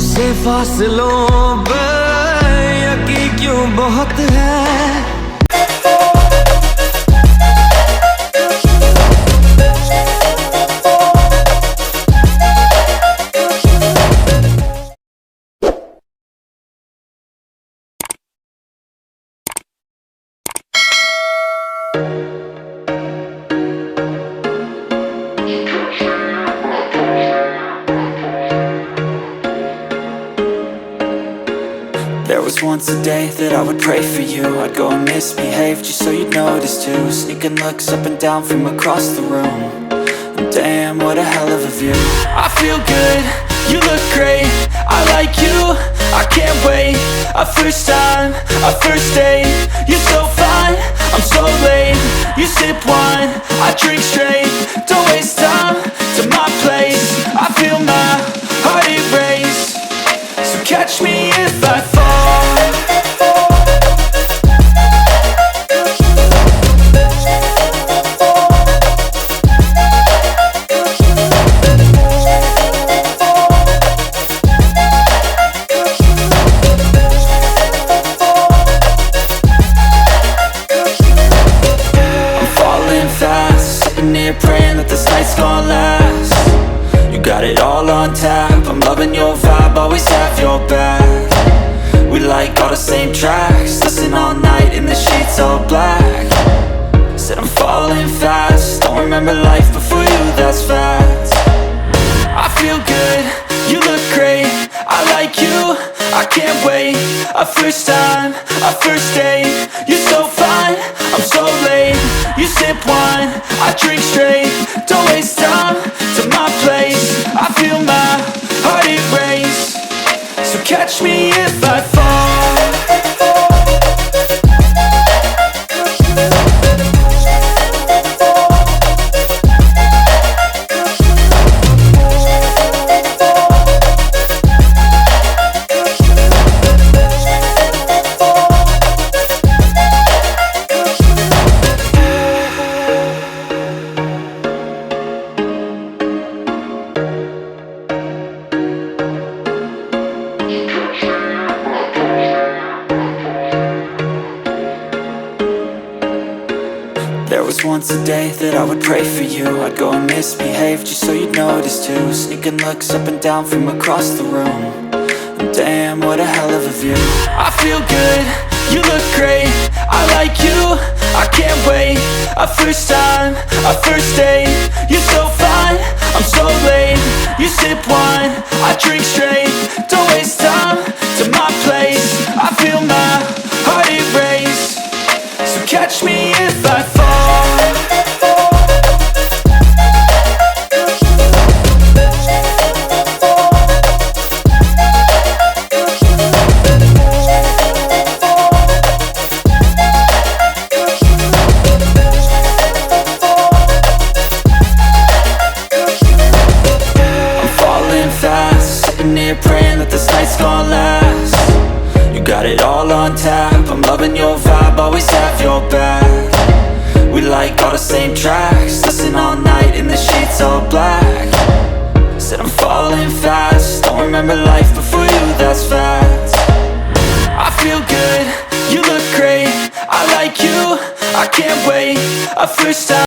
मुझसे फासलों पे यकीन क्यों बहुत है। There was once a day that I would pray for you. I'd go and misbehave just so you'd notice too. Sneaking looks up and down from across the room. And damn, what a hell of a view. I feel good, you look great, I like you, I can't wait. A first time, a first date. You're so fine, I'm so late. You sip wine, I drink straight. Don't waste time to my place. I feel my heart erase. So catch me if I fall. Praying that this night's gonna last. You got it all on tap, I'm loving your vibe, always have your back. We like all the same tracks, listen all night in the sheets all black. Said I'm falling fast, don't remember life before you, that's fact. I feel good, you look great, I like you, I can't wait. A first time, a first date. You're so fine, I'm so late. You sip wine, I drink straight. Don't waste time to my place. I feel my heart erase. So catch me if I fall. There was once a day that I would pray for you. I'd go and misbehave just so you'd notice too. Sneaking looks up and down from across the room. And damn, what a hell of a view. I feel good, you look great, I like you, I can't wait. A first time, a first date. You're so fine, I'm so late. You sip wine, I drink straight. Don't waste time to my place. I feel my heart erase. So catch me if I fall. Praying that this night's gonna last. You got it all on tap, I'm loving your vibe, always have your back. We like all the same tracks, listen all night in the sheets all black. Said I'm falling fast, don't remember life before you, that's fact. I feel good, you look great, I like you, I can't wait. A first time